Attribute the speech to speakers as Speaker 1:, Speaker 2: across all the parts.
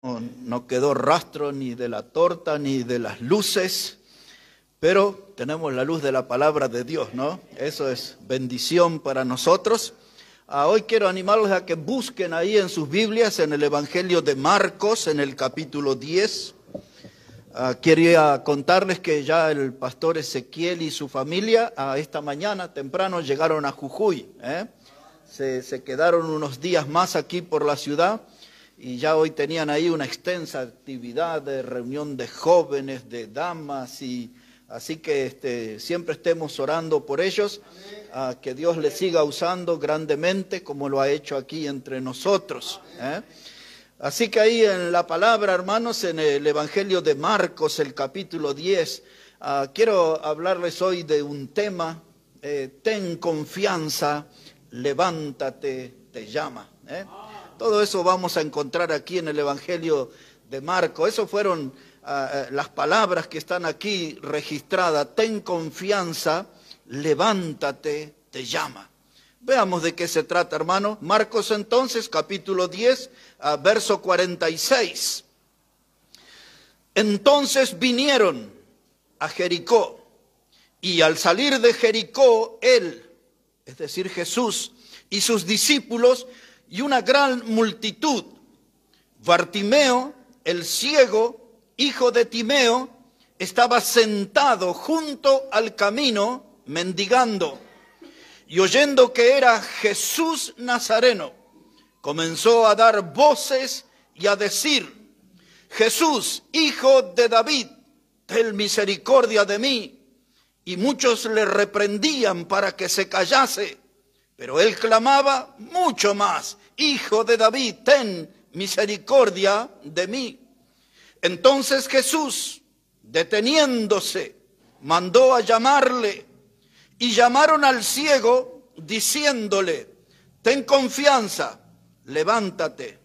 Speaker 1: No quedó rastro ni de la torta ni de las luces, pero tenemos la luz de la palabra de Dios, ¿no? Eso es bendición para nosotros. Hoy quiero animarlos a que busquen ahí en sus Biblias, en el Evangelio de Marcos, en el capítulo 10. Quería contarles que ya el pastor Ezequiel y su familia esta mañana temprano llegaron a Jujuy. Se quedaron unos días más aquí por la ciudad y ya hoy tenían ahí una extensa actividad de reunión de jóvenes, de damas, y así que siempre estemos orando por ellos, que Dios les siga usando grandemente como lo ha hecho aquí entre nosotros. Así que ahí en la palabra, hermanos, en el Evangelio de Marcos, el capítulo 10, quiero hablarles hoy de un tema: ten confianza, levántate, te llama. Todo eso vamos a encontrar aquí en el Evangelio de Marcos. Esas fueron las palabras que están aquí registradas. Ten confianza, levántate, te llama. Veamos de qué se trata, hermano. Marcos entonces, capítulo 10, verso 46. Entonces vinieron a Jericó, y al salir de Jericó, él, es decir, Jesús, y sus discípulos, y una gran multitud, Bartimeo, el ciego, hijo de Timeo, estaba sentado junto al camino, mendigando. Y oyendo que era Jesús Nazareno, comenzó a dar voces y a decir: Jesús, hijo de David, ten misericordia de mí. Y muchos le reprendían para que se callase, pero él clamaba mucho más: Hijo de David, ten misericordia de mí. Entonces Jesús, deteniéndose, mandó a llamarle. Y llamaron al ciego, diciéndole: ten confianza, levántate,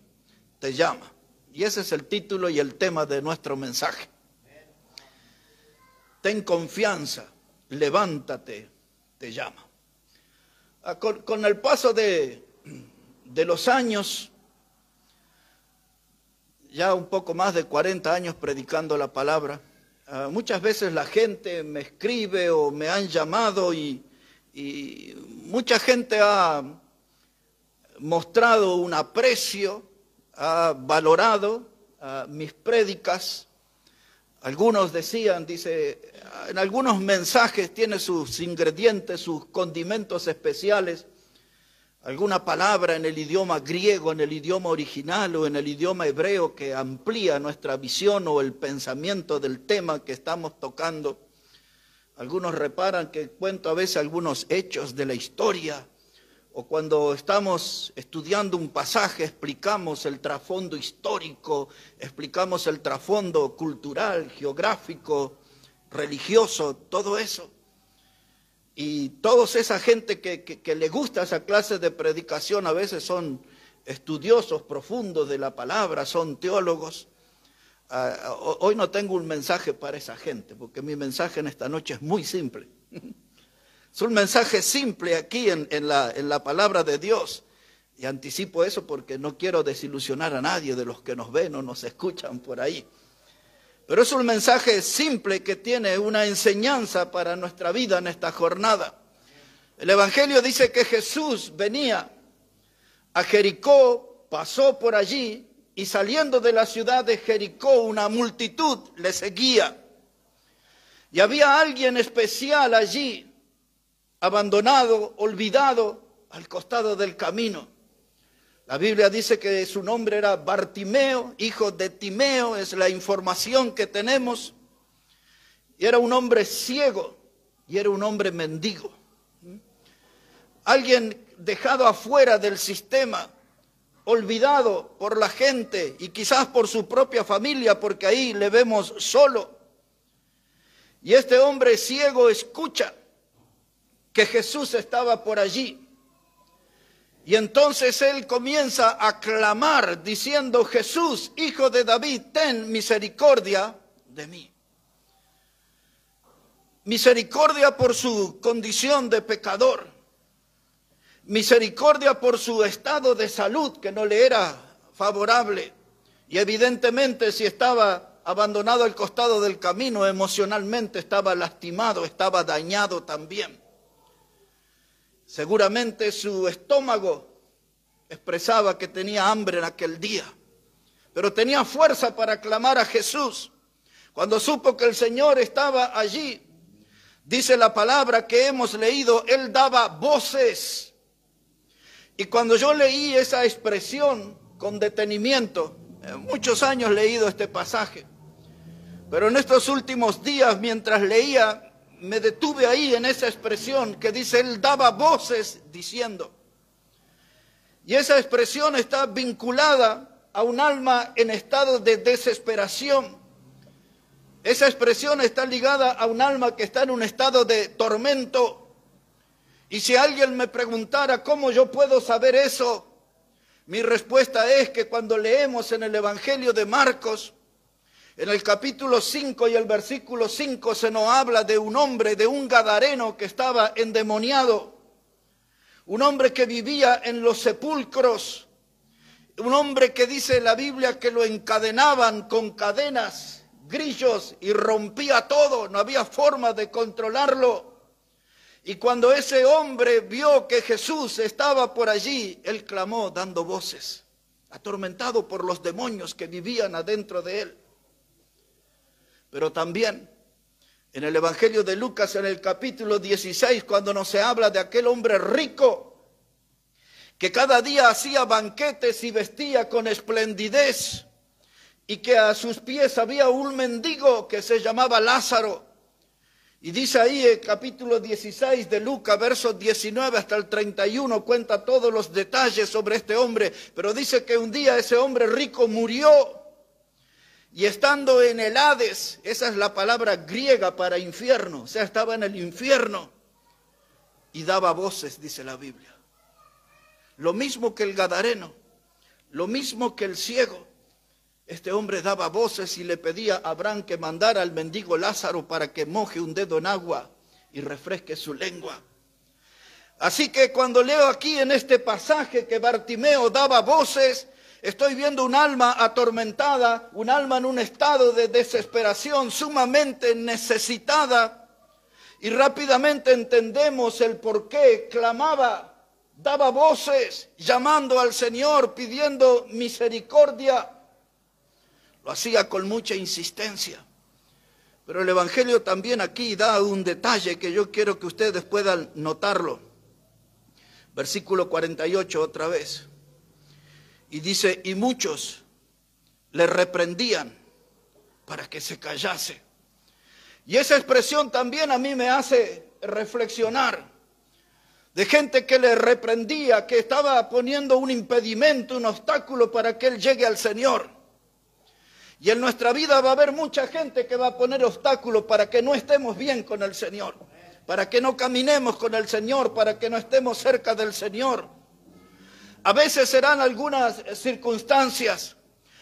Speaker 1: te llama. Y ese es el título y el tema de nuestro mensaje. Ten confianza, levántate, te llama. Con el paso de los años, ya un poco más de 40 años predicando la palabra, muchas veces la gente me escribe o me han llamado y mucha gente ha mostrado un aprecio, ha valorado mis prédicas. Algunos decían, en algunos mensajes tiene sus ingredientes, sus condimentos especiales, alguna palabra en el idioma griego, en el idioma original o en el idioma hebreo que amplía nuestra visión o el pensamiento del tema que estamos tocando. Algunos reparan que cuento a veces algunos hechos de la historia, o cuando estamos estudiando un pasaje explicamos el trasfondo histórico, explicamos el trasfondo cultural, geográfico, religioso, todo eso. Y toda esa gente que le gusta esa clase de predicación a veces son estudiosos profundos de la palabra, son teólogos. Hoy no tengo un mensaje para esa gente, porque mi mensaje en esta noche es muy simple. Es un mensaje simple aquí en la palabra de Dios. Y anticipo eso porque no quiero desilusionar a nadie de los que nos ven o nos escuchan por ahí. Pero es un mensaje simple que tiene una enseñanza para nuestra vida en esta jornada. El Evangelio dice que Jesús venía a Jericó, pasó por allí y saliendo de la ciudad de Jericó una multitud le seguía. Y había alguien especial allí, abandonado, olvidado, al costado del camino. La Biblia dice que su nombre era Bartimeo, hijo de Timeo, es la información que tenemos. Y era un hombre ciego y era un hombre mendigo. Alguien dejado afuera del sistema, olvidado por la gente y quizás por su propia familia, porque ahí le vemos solo. Y este hombre ciego escucha que Jesús estaba por allí. Y entonces él comienza a clamar diciendo: Jesús, hijo de David, ten misericordia de mí. Misericordia por su condición de pecador. Misericordia por su estado de salud que no le era favorable. Y evidentemente si estaba abandonado al costado del camino, emocionalmente estaba lastimado, estaba dañado también. Seguramente su estómago expresaba que tenía hambre en aquel día, pero tenía fuerza para clamar a Jesús. Cuando supo que el Señor estaba allí, dice la palabra que hemos leído, Él daba voces. Y cuando yo leí esa expresión con detenimiento, muchos años he leído este pasaje, pero en estos últimos días mientras leía, me detuve ahí en esa expresión que dice, Él daba voces diciendo. Y esa expresión está vinculada a un alma en estado de desesperación. Esa expresión está ligada a un alma que está en un estado de tormento. Y si alguien me preguntara cómo yo puedo saber eso, mi respuesta es que cuando leemos en el Evangelio de Marcos, en el capítulo 5 y el versículo 5 se nos habla de un hombre, de un gadareno que estaba endemoniado. Un hombre que vivía en los sepulcros, un hombre que dice la Biblia que lo encadenaban con cadenas, grillos y rompía todo, no había forma de controlarlo. Y cuando ese hombre vio que Jesús estaba por allí, él clamó dando voces, atormentado por los demonios que vivían adentro de él. Pero también en el Evangelio de Lucas, en el capítulo 16, cuando nos se habla de aquel hombre rico, que cada día hacía banquetes y vestía con esplendidez, y que a sus pies había un mendigo que se llamaba Lázaro. Y dice ahí el capítulo 16 de Lucas, versos 19 hasta el 31, cuenta todos los detalles sobre este hombre, pero dice que un día ese hombre rico murió. Y estando en el Hades, esa es la palabra griega para infierno, o sea, estaba en el infierno y daba voces, dice la Biblia. Lo mismo que el gadareno, lo mismo que el ciego, este hombre daba voces y le pedía a Abraham que mandara al mendigo Lázaro para que moje un dedo en agua y refresque su lengua. Así que cuando leo aquí en este pasaje que Bartimeo daba voces, estoy viendo un alma atormentada, un alma en un estado de desesperación sumamente necesitada, y rápidamente entendemos el por qué clamaba, daba voces, llamando al Señor, pidiendo misericordia. Lo hacía con mucha insistencia. Pero el Evangelio también aquí da un detalle que yo quiero que ustedes puedan notarlo. Versículo 48 otra vez. Y dice, y muchos le reprendían para que se callase. Y esa expresión también a mí me hace reflexionar de gente que le reprendía, que estaba poniendo un impedimento, un obstáculo para que él llegue al Señor. Y en nuestra vida va a haber mucha gente que va a poner obstáculos para que no estemos bien con el Señor, para que no caminemos con el Señor, para que no estemos cerca del Señor. A veces serán algunas circunstancias,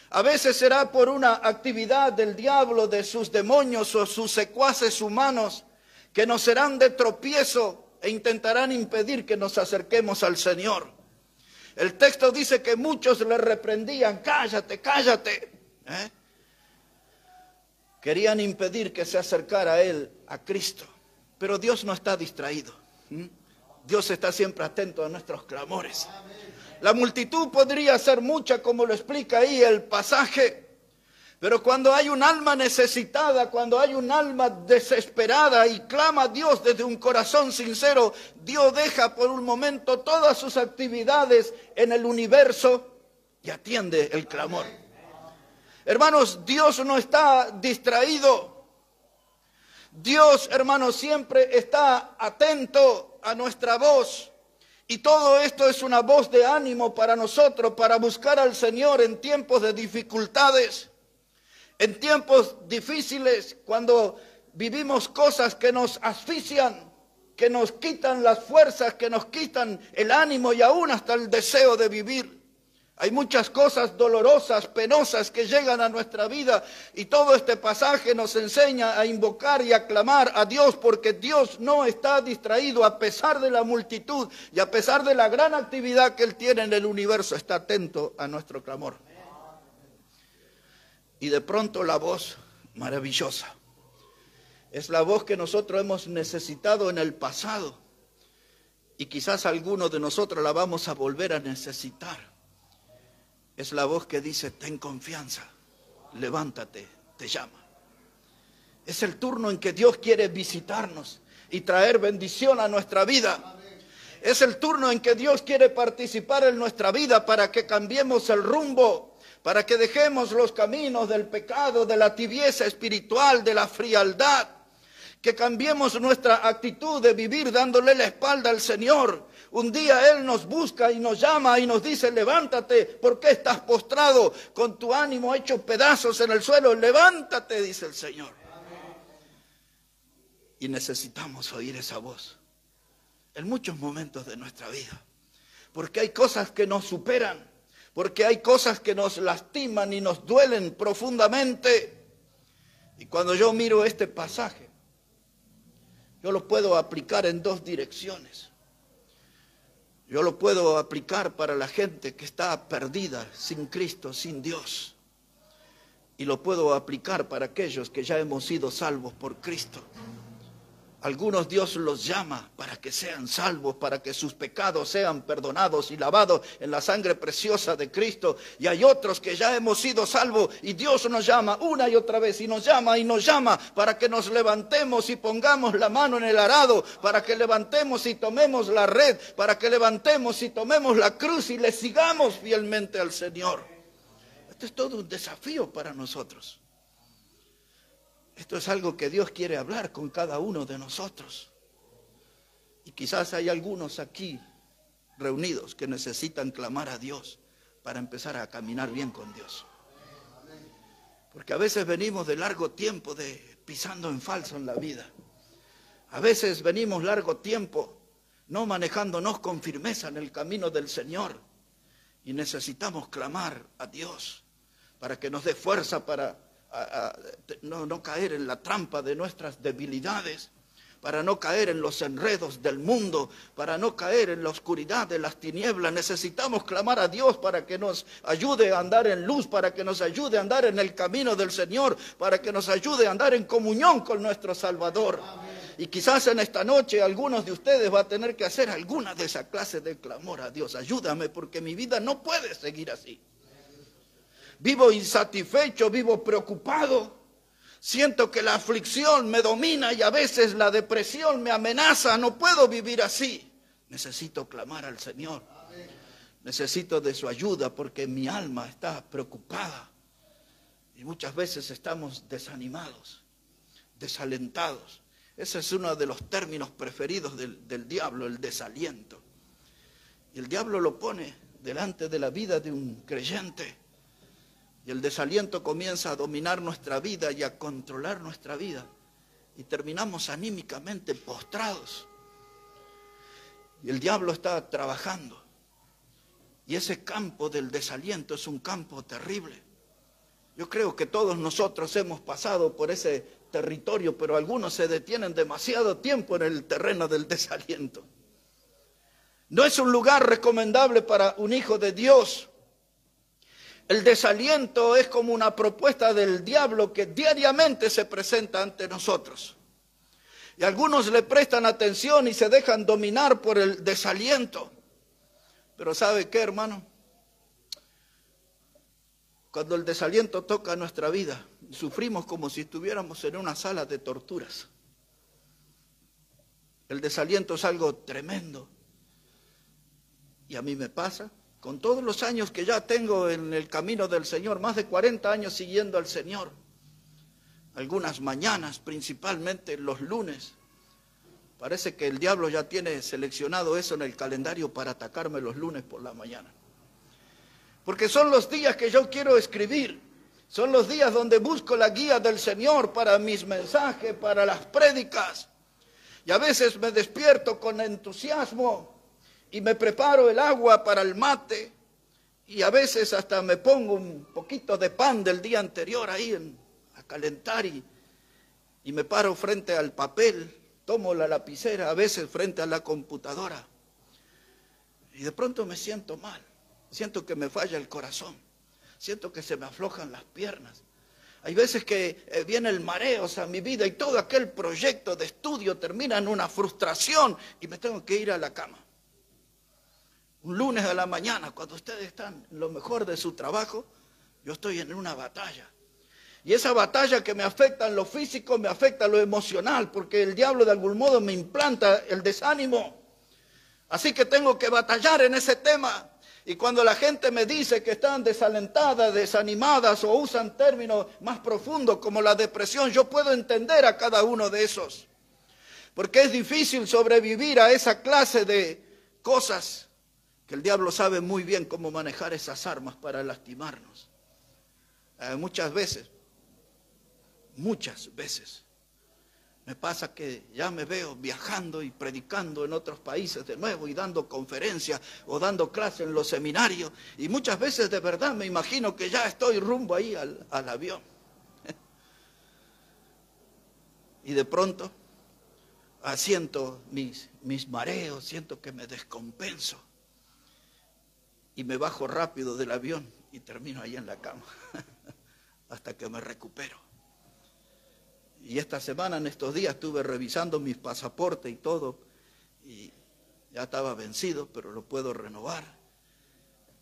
Speaker 1: a veces será por una actividad del diablo, de sus demonios o sus secuaces humanos, que nos serán de tropiezo e intentarán impedir que nos acerquemos al Señor. El texto dice que muchos le reprendían, cállate, cállate. Querían impedir que se acercara a él, a Cristo. Pero Dios no está distraído. Dios está siempre atento a nuestros clamores. La multitud podría ser mucha, como lo explica ahí el pasaje, pero cuando hay un alma necesitada, cuando hay un alma desesperada y clama a Dios desde un corazón sincero, Dios deja por un momento todas sus actividades en el universo y atiende el clamor. Hermanos, Dios no está distraído. Dios, hermanos, siempre está atento a nuestra voz. Y todo esto es una voz de ánimo para nosotros, para buscar al Señor en tiempos de dificultades, en tiempos difíciles, cuando vivimos cosas que nos asfixian, que nos quitan las fuerzas, que nos quitan el ánimo y aún hasta el deseo de vivir. Hay muchas cosas dolorosas, penosas que llegan a nuestra vida y todo este pasaje nos enseña a invocar y a clamar a Dios porque Dios no está distraído a pesar de la multitud y a pesar de la gran actividad que Él tiene en el universo, está atento a nuestro clamor. Y de pronto la voz maravillosa. Es la voz que nosotros hemos necesitado en el pasado. Y quizás algunos de nosotros la vamos a volver a necesitar. Es la voz que dice, ten confianza, levántate, te llama. Es el turno en que Dios quiere visitarnos y traer bendición a nuestra vida. Es el turno en que Dios quiere participar en nuestra vida para que cambiemos el rumbo, para que dejemos los caminos del pecado, de la tibieza espiritual, de la frialdad, que cambiemos nuestra actitud de vivir dándole la espalda al Señor. Un día Él nos busca y nos llama y nos dice, levántate, ¿por qué estás postrado con tu ánimo hecho pedazos en el suelo? Levántate, dice el Señor. Y necesitamos oír esa voz en muchos momentos de nuestra vida, porque hay cosas que nos superan, porque hay cosas que nos lastiman y nos duelen profundamente. Y cuando yo miro este pasaje, yo lo puedo aplicar en dos direcciones. Yo lo puedo aplicar para la gente que está perdida, sin Cristo, sin Dios. Y lo puedo aplicar para aquellos que ya hemos sido salvos por Cristo. Algunos Dios los llama para que sean salvos, para que sus pecados sean perdonados y lavados en la sangre preciosa de Cristo. Y hay otros que ya hemos sido salvos y Dios nos llama una y otra vez y nos llama para que nos levantemos y pongamos la mano en el arado, para que levantemos y tomemos la red, para que levantemos y tomemos la cruz y le sigamos fielmente al Señor. Esto es todo un desafío para nosotros. Esto es algo que Dios quiere hablar con cada uno de nosotros. Y quizás hay algunos aquí reunidos que necesitan clamar a Dios para empezar a caminar bien con Dios. Porque a veces venimos de largo tiempo de pisando en falso en la vida. A veces venimos largo tiempo no manejándonos con firmeza en el camino del Señor. Y necesitamos clamar a Dios para que nos dé fuerza para no caer en la trampa de nuestras debilidades, para no caer en los enredos del mundo, para no caer en la oscuridad de las tinieblas. Necesitamos clamar a Dios para que nos ayude a andar en luz, para que nos ayude a andar en el camino del Señor, para que nos ayude a andar en comunión con nuestro Salvador. Y quizás en esta noche algunos de ustedes van a tener que hacer alguna de esas clases de clamor a Dios. Ayúdame porque mi vida no puede seguir así. Vivo insatisfecho, vivo preocupado. Siento que la aflicción me domina y a veces la depresión me amenaza. No puedo vivir así. Necesito clamar al Señor. Necesito de su ayuda porque mi alma está preocupada. Y muchas veces estamos desanimados, desalentados. Ese es uno de los términos preferidos del diablo, el desaliento. Y el diablo lo pone delante de la vida de un creyente. Y el desaliento comienza a dominar nuestra vida y a controlar nuestra vida. Y terminamos anímicamente postrados. Y el diablo está trabajando. Y ese campo del desaliento es un campo terrible. Yo creo que todos nosotros hemos pasado por ese territorio, pero algunos se detienen demasiado tiempo en el terreno del desaliento. No es un lugar recomendable para un hijo de Dios. El desaliento es como una propuesta del diablo que diariamente se presenta ante nosotros. Y algunos le prestan atención y se dejan dominar por el desaliento. Pero ¿sabe qué, hermano? Cuando el desaliento toca nuestra vida, sufrimos como si estuviéramos en una sala de torturas. El desaliento es algo tremendo. Y a mí me pasa. Con todos los años que ya tengo en el camino del Señor, más de 40 años siguiendo al Señor, algunas mañanas, principalmente los lunes, parece que el diablo ya tiene seleccionado eso en el calendario para atacarme los lunes por la mañana. Porque son los días que yo quiero escribir, son los días donde busco la guía del Señor para mis mensajes, para las prédicas. Y a veces me despierto con entusiasmo y me preparo el agua para el mate y a veces hasta me pongo un poquito de pan del día anterior ahí a calentar y me paro frente al papel, tomo la lapicera, a veces frente a la computadora y de pronto me siento mal, siento que me falla el corazón, siento que se me aflojan las piernas, Hay veces que viene el mareo a mi vida y todo aquel proyecto de estudio termina en una frustración y me tengo que ir a la cama. Un lunes a la mañana, cuando ustedes están en lo mejor de su trabajo, yo estoy en una batalla. Y esa batalla que me afecta en lo físico, me afecta en lo emocional, porque el diablo de algún modo me implanta el desánimo. Así que tengo que batallar en ese tema. Y cuando la gente me dice que están desalentadas, desanimadas o usan términos más profundos como la depresión, yo puedo entender a cada uno de esos. Porque es difícil sobrevivir a esa clase de cosas que el diablo sabe muy bien cómo manejar esas armas para lastimarnos. Muchas veces me pasa que ya me veo viajando y predicando en otros países de nuevo y dando conferencias o dando clases en los seminarios y muchas veces de verdad me imagino que ya estoy rumbo ahí al avión. Y de pronto siento mis mareos, siento que me descompenso y me bajo rápido del avión y termino ahí en la cama hasta que me recupero. Y esta semana, en estos días, estuve revisando mis pasaportes y todo, y ya estaba vencido, pero lo puedo renovar,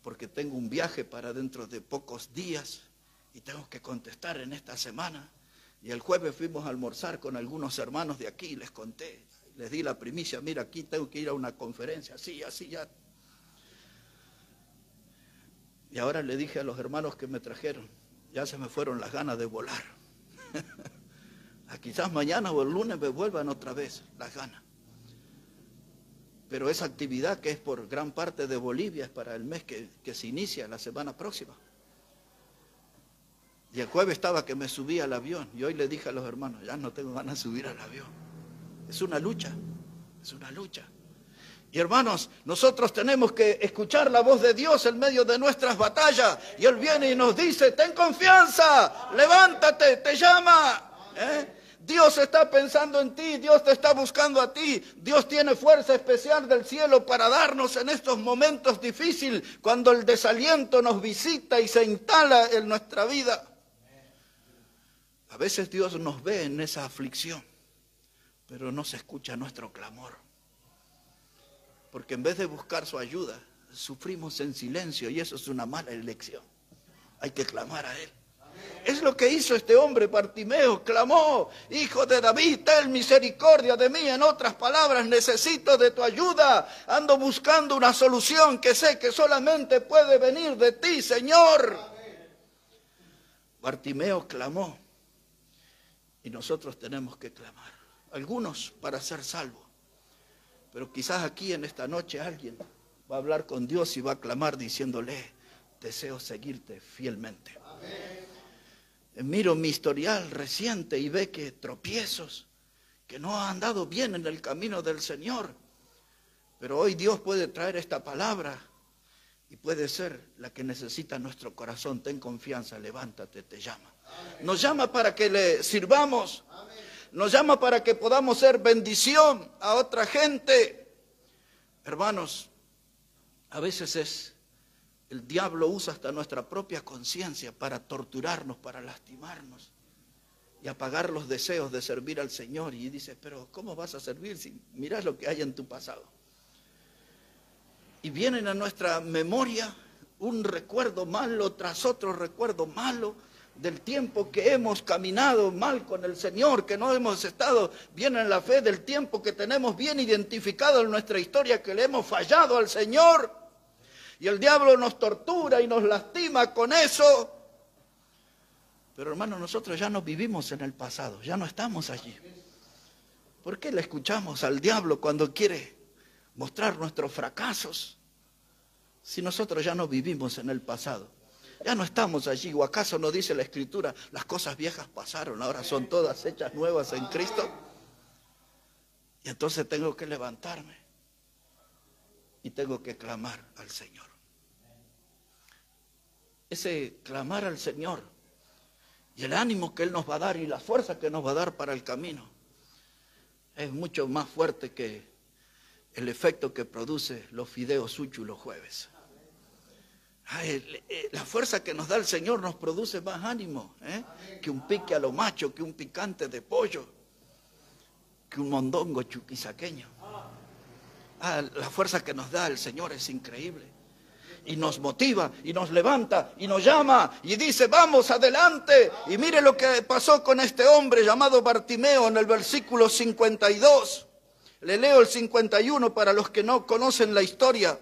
Speaker 1: porque tengo un viaje para dentro de pocos días, y tengo que contestar en esta semana. Y el jueves fuimos a almorzar con algunos hermanos de aquí, y les conté, les di la primicia, mira, aquí tengo que ir a una conferencia, así ya. Y ahora le dije a los hermanos que me trajeron, ya se me fueron las ganas de volar. Quizás mañana o el lunes me vuelvan otra vez las ganas. Pero esa actividad que es por gran parte de Bolivia es para el mes que se inicia la semana próxima. Y el jueves estaba que me subía al avión y hoy le dije a los hermanos, ya no tengo ganas de subir al avión. Es una lucha. Y hermanos, nosotros tenemos que escuchar la voz de Dios en medio de nuestras batallas. Y Él viene y nos dice, ten confianza, levántate, te llama. Dios está pensando en ti, Dios te está buscando a ti. Dios tiene fuerza especial del cielo para darnos en estos momentos difíciles, cuando el desaliento nos visita y se instala en nuestra vida. A veces Dios nos ve en esa aflicción, pero no se escucha nuestro clamor. Porque en vez de buscar su ayuda, sufrimos en silencio y eso es una mala elección. Hay que clamar a Él. Es lo que hizo este hombre Bartimeo, clamó, Hijo de David, ten misericordia de mí. En otras palabras, necesito de tu ayuda, ando buscando una solución que sé que solamente puede venir de ti, Señor. Bartimeo clamó y nosotros tenemos que clamar. Algunos para ser salvos, pero quizás aquí en esta noche alguien va a hablar con Dios y va a clamar diciéndole, deseo seguirte fielmente. Miro mi historial reciente y ve que tropiezos, que no han andado bien en el camino del Señor. Pero hoy Dios puede traer esta palabra y puede ser la que necesita nuestro corazón. Ten confianza, levántate, te llama. Nos llama para que le sirvamos. Nos llama para que podamos ser bendición a otra gente. Hermanos, a veces el diablo usa hasta nuestra propia conciencia para torturarnos, para lastimarnos y apagar los deseos de servir al Señor. Y dice, pero ¿cómo vas a servir si mirás lo que hay en tu pasado? Y vienen a nuestra memoria un recuerdo malo tras otro recuerdo malo del tiempo que hemos caminado mal con el Señor, que no hemos estado bien en la fe, del tiempo que tenemos bien identificado en nuestra historia, que le hemos fallado al Señor. Y el diablo nos tortura y nos lastima con eso. Pero hermanos, nosotros ya no vivimos en el pasado, ya no estamos allí. ¿Por qué le escuchamos al diablo cuando quiere mostrar nuestros fracasos? Si nosotros ya no vivimos en el pasado, ya no estamos allí. ¿O acaso no dice la Escritura, las cosas viejas pasaron, ahora son todas hechas nuevas en Cristo? Y entonces tengo que levantarme y tengo que clamar al Señor. Ese clamar al Señor y el ánimo que Él nos va a dar y la fuerza que nos va a dar para el camino es mucho más fuerte que el efecto que produce los fideos Suchu los jueves. La fuerza que nos da el Señor nos produce más ánimo, que un pique a lo macho, que un picante de pollo, que un mondongo chuquisaqueño. La fuerza que nos da el Señor es increíble. Y nos motiva, y nos levanta, y nos llama, y dice, vamos adelante. Y mire lo que pasó con este hombre llamado Bartimeo en el versículo 52. Le leo el 51 para los que no conocen la historia.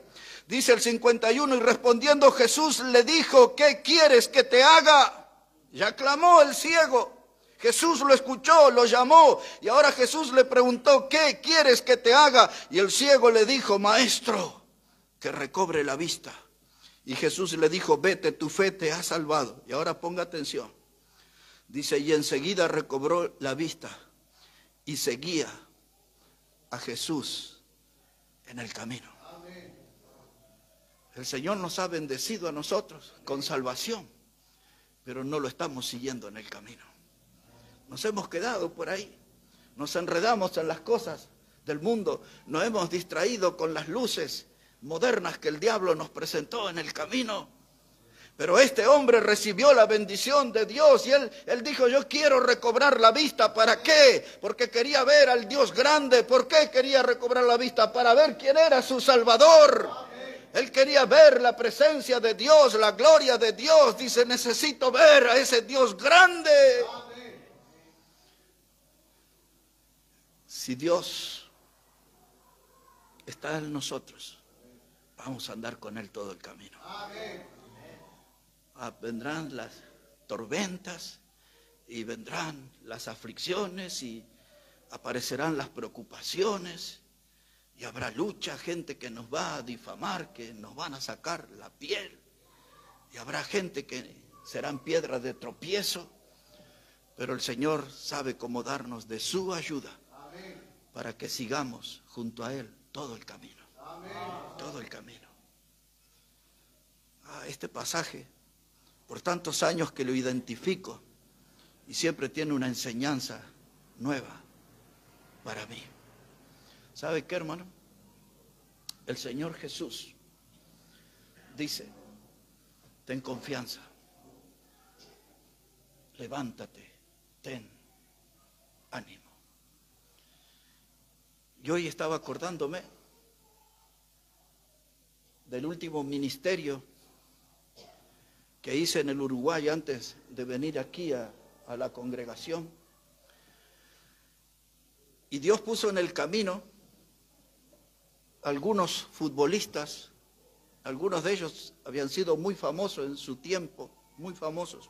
Speaker 1: Dice el 51, y respondiendo Jesús le dijo, ¿qué quieres que te haga? Ya clamó el ciego. Jesús lo escuchó, lo llamó, y ahora Jesús le preguntó, ¿qué quieres que te haga? Y el ciego le dijo, maestro, que recobre la vista. Y Jesús le dijo, vete, tu fe te ha salvado. Y ahora ponga atención. Dice, y enseguida recobró la vista y seguía a Jesús en el camino. El Señor nos ha bendecido a nosotros con salvación, pero no lo estamos siguiendo en el camino. Nos hemos quedado por ahí, nos enredamos en las cosas del mundo, nos hemos distraído con las luces modernas que el diablo nos presentó en el camino. Pero este hombre recibió la bendición de Dios y él dijo, yo quiero recobrar la vista. ¿Para qué? Porque quería ver al Dios grande. ¿Por qué quería recobrar la vista? Para ver quién era su Salvador. Él quería ver la presencia de Dios, la gloria de Dios. Dice, necesito ver a ese Dios grande. Si Dios está en nosotros, vamos a andar con Él todo el camino. Vendrán las tormentas y vendrán las aflicciones y aparecerán las preocupaciones. Y habrá lucha, gente que nos va a difamar, que nos van a sacar la piel. Y habrá gente que serán piedras de tropiezo. Pero el Señor sabe cómo darnos de su ayuda para que sigamos junto a Él todo el camino. Todo el camino. Este pasaje, por tantos años que lo identifico, y siempre tiene una enseñanza nueva para mí. ¿Sabe qué, hermano? El Señor Jesús dice, ten confianza, levántate, ten ánimo. Yo hoy estaba acordándome del último ministerio que hice en el Uruguay antes de venir aquí a la congregación. Y Dios puso en el camino algunos futbolistas, algunos de ellos habían sido muy famosos en su tiempo, muy famosos.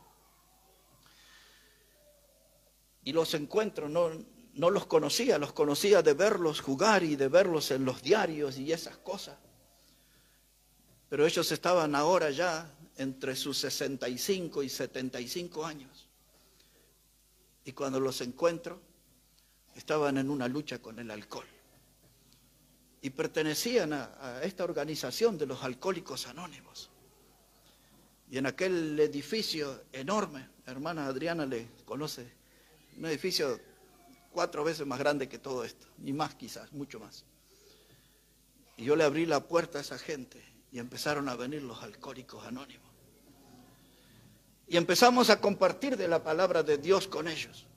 Speaker 1: Y los encuentro, no los conocía de verlos jugar y de verlos en los diarios y esas cosas. Pero ellos estaban ahora ya entre sus 65 y 75 años. Y cuando los encuentro, estaban en una lucha con el alcohol. Y pertenecían a esta organización de los Alcohólicos Anónimos. Y en aquel edificio enorme, hermana Adriana le conoce, un edificio 4 veces más grande que todo esto, y más quizás, mucho más. Y yo le abrí la puerta a esa gente y empezaron a venir los Alcohólicos Anónimos. Y empezamos a compartir de la palabra de Dios con ellos.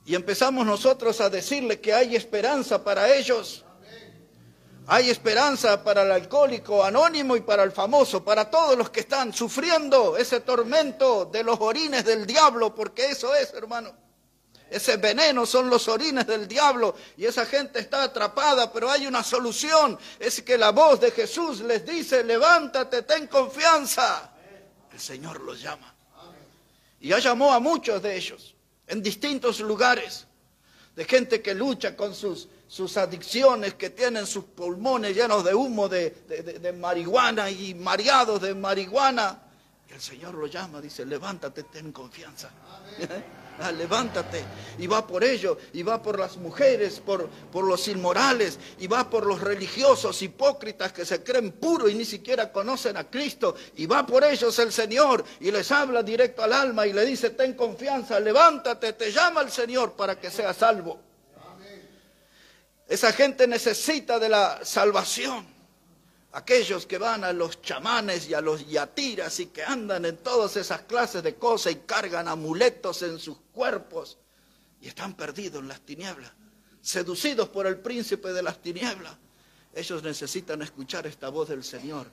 Speaker 1: Y empezamos nosotros a decirle que hay esperanza para ellos. Hay esperanza para el alcohólico anónimo y para el famoso, para todos los que están sufriendo ese tormento de los orines del diablo, porque eso es, hermano. Ese veneno son los orines del diablo y esa gente está atrapada, pero hay una solución. Es que la voz de Jesús les dice, levántate, ten confianza. El Señor los llama. Y ya llamó a muchos de ellos en distintos lugares, de gente que lucha con sus adicciones, que tienen sus pulmones llenos de humo de marihuana y mareados de marihuana. Y el Señor lo llama, dice, levántate, ten confianza. Levántate, y va por ellos, y va por las mujeres, por los inmorales, y va por los religiosos hipócritas que se creen puros y ni siquiera conocen a Cristo, y va por ellos el Señor, y les habla directo al alma, y le dice, ten confianza, levántate, te llama el Señor para que seas salvo. Esa gente necesita de la salvación. Aquellos que van a los chamanes y a los yatiras y que andan en todas esas clases de cosas y cargan amuletos en sus cuerpos y están perdidos en las tinieblas, seducidos por el príncipe de las tinieblas. Ellos necesitan escuchar esta voz del Señor.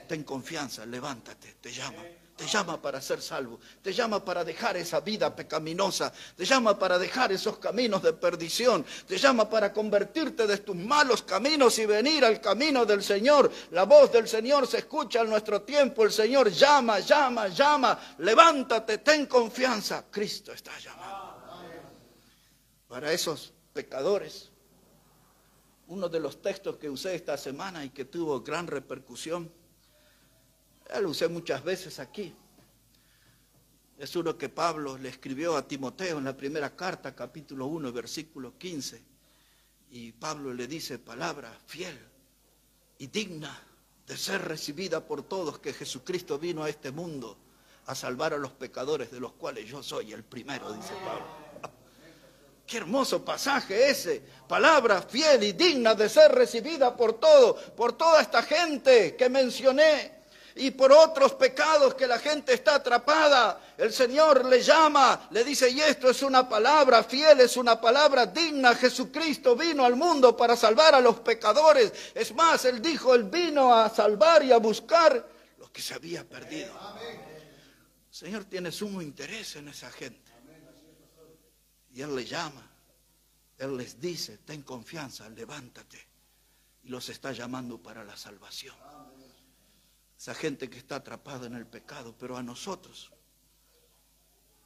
Speaker 1: Ten confianza, levántate, te llama para ser salvo, te llama para dejar esa vida pecaminosa, te llama para dejar esos caminos de perdición, te llama para convertirte de tus malos caminos y venir al camino del Señor. La voz del Señor se escucha en nuestro tiempo, el Señor llama, levántate, ten confianza, Cristo está llamando. Para esos pecadores, uno de los textos que usé esta semana y que tuvo gran repercusión, ya lo usé muchas veces aquí. Es uno que Pablo le escribió a Timoteo en la primera carta, capítulo 1, versículo 15. Y Pablo le dice, palabra fiel y digna de ser recibida por todos, que Jesucristo vino a este mundo a salvar a los pecadores, de los cuales yo soy el primero, dice Pablo. Qué hermoso pasaje ese. Palabra fiel y digna de ser recibida por todos, por toda esta gente que mencioné. Y por otros pecados que la gente está atrapada, el Señor le llama, le dice, y esto es una palabra fiel, es una palabra digna. Jesucristo vino al mundo para salvar a los pecadores. Es más, Él dijo, Él vino a salvar y a buscar lo que se había perdido. El Señor tiene sumo interés en esa gente. Y Él le llama, Él les dice, ten confianza, levántate. Y los está llamando para la salvación. Esa gente que está atrapada en el pecado, pero a nosotros,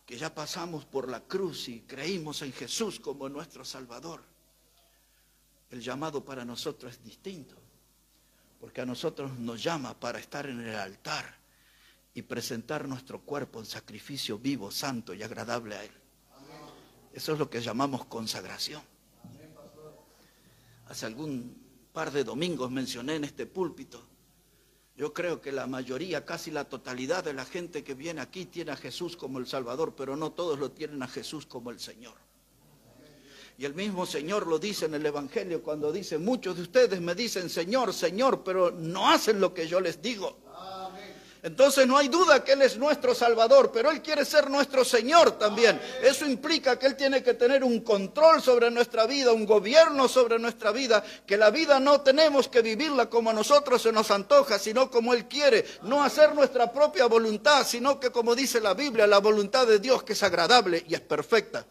Speaker 1: que ya pasamos por la cruz y creímos en Jesús como nuestro Salvador, el llamado para nosotros es distinto, porque a nosotros nos llama para estar en el altar y presentar nuestro cuerpo en sacrificio vivo, santo y agradable a Él. Eso es lo que llamamos consagración. Hace algún par de domingos mencioné en este púlpito, yo creo que la mayoría, casi la totalidad de la gente que viene aquí tiene a Jesús como el Salvador, pero no todos lo tienen a Jesús como el Señor. Y el mismo Señor lo dice en el Evangelio cuando dice, muchos de ustedes me dicen Señor, Señor, pero no hacen lo que yo les digo. Entonces no hay duda que Él es nuestro Salvador, pero Él quiere ser nuestro Señor también. Eso implica que Él tiene que tener un control sobre nuestra vida, un gobierno sobre nuestra vida, que la vida no tenemos que vivirla como a nosotros se nos antoja, sino como Él quiere. No hacer nuestra propia voluntad, sino que, como dice la Biblia, la voluntad de Dios, que es agradable y es perfecta.